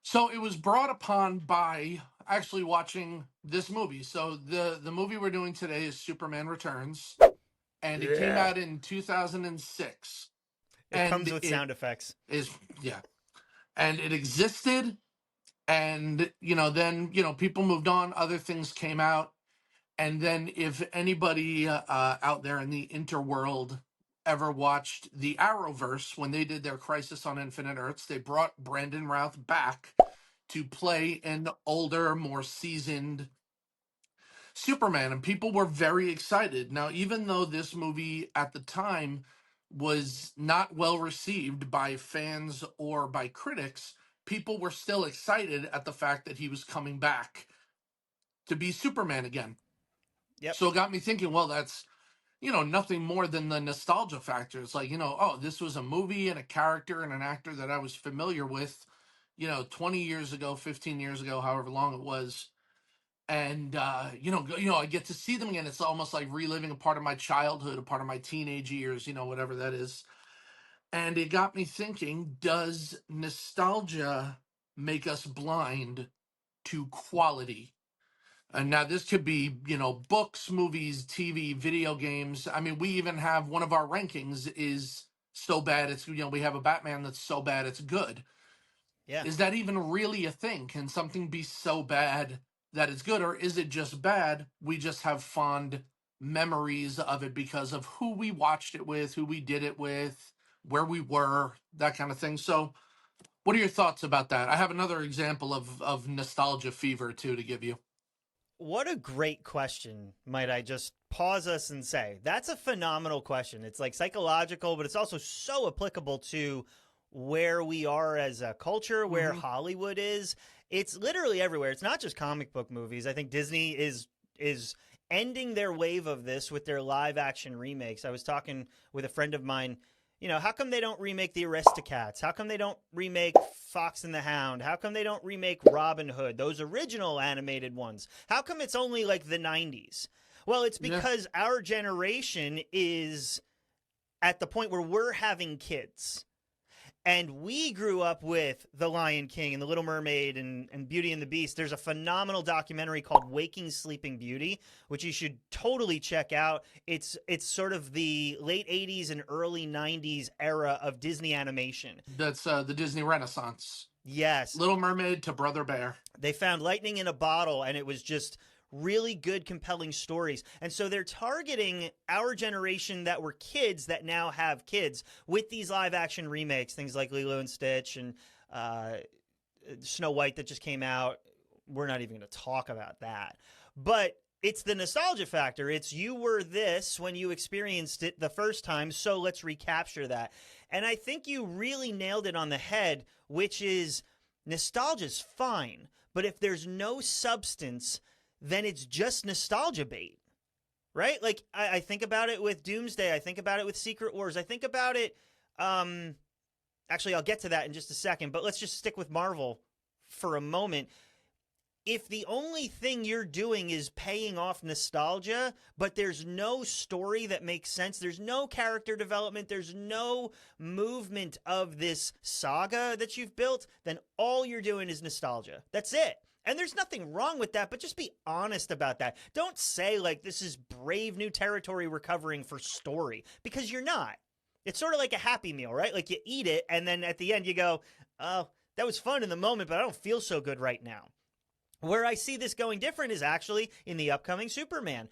So it was brought upon by actually watching this movie. So the movie we're doing today is Superman Returns, and it came Yeah. out in 2006. It And comes with it sound effects. is, yeah, and it existed. And then people moved on, other things came out. And then if anybody out there in the interworld ever watched the Arrowverse, when they did their Crisis on Infinite Earths, they brought Brandon Routh back to play an older, more seasoned Superman, and people were very excited. Now, even though this movie at the time was not well received by fans or by critics, people were still excited at the fact that he was coming back to be Superman again. Yep. So it got me thinking, well, that's, nothing more than the nostalgia factor. It's like, oh, this was a movie and a character and an actor that I was familiar with, 20 years ago, 15 years ago, however long it was. And I get to see them again. It's almost like reliving a part of my childhood, a part of my teenage years, whatever that is. And it got me thinking, does nostalgia make us blind to quality? And now this could be, books, movies, TV, video games. I mean, we even have one of our rankings is so bad it's, we have a Batman that's so bad it's good. Yeah. Is that even really a thing? Can something be so bad that it's good, or is it just bad? We just have fond memories of it because of who we watched it with, who we did it with, where we were, that kind of thing. So, what are your thoughts about that? I have another example of nostalgia fever too to give you. What a great question, might I just pause us and say. That's a phenomenal question. It's like psychological, but it's also so applicable to where we are as a culture, where Hmm. Hollywood is. It's literally everywhere. It's not just comic book movies. I think Disney is ending their wave of this with their live action remakes. I was talking with a friend of mine. How come they don't remake the Aristocats? How come they don't remake Fox and the Hound? How come they don't remake Robin Hood, those original animated ones? How come it's only like the 90s? Well, it's Yeah. because our generation is at the point where we're having kids. And we grew up with The Lion King and The Little Mermaid and Beauty and the Beast. There's a phenomenal documentary called Waking Sleeping Beauty, which you should totally check out. It's sort of the late 80s and early 90s era of Disney animation. That's the Disney Renaissance. Yes, Little Mermaid to Brother Bear. they found lightning in a bottle, and it was just really good, compelling stories. And so they're targeting our generation that were kids that now have kids with these live action remakes, things like Lilo and Stitch and uh, Snow White that just came out. We're not even going to talk about that. But it's the nostalgia factor. It's you were this when you experienced it the first time, so let's recapture that. And I think you really nailed it on the head, which is nostalgia's fine, but if there's no substance, then it's just nostalgia bait, right? Like I think about it with Doomsday. I think about it with Secret Wars. I think about it. Um, Actually, I'll get to that in just a second, but let's just stick with Marvel for a moment. If the only thing you're doing is paying off nostalgia, but there's no story that makes sense, there's no character development, there's no movement of this saga that you've built, then all you're doing is nostalgia. That's it. And there's nothing wrong with that, but just be honest about that. Don't say, like, this is brave new territory we're covering for story, because you're not. It's sort of like a Happy Meal, right? Like you eat it, and then at the end you go, oh, that was fun in the moment, but I don't feel so good right now. Where I see this going different is actually in the upcoming Superman.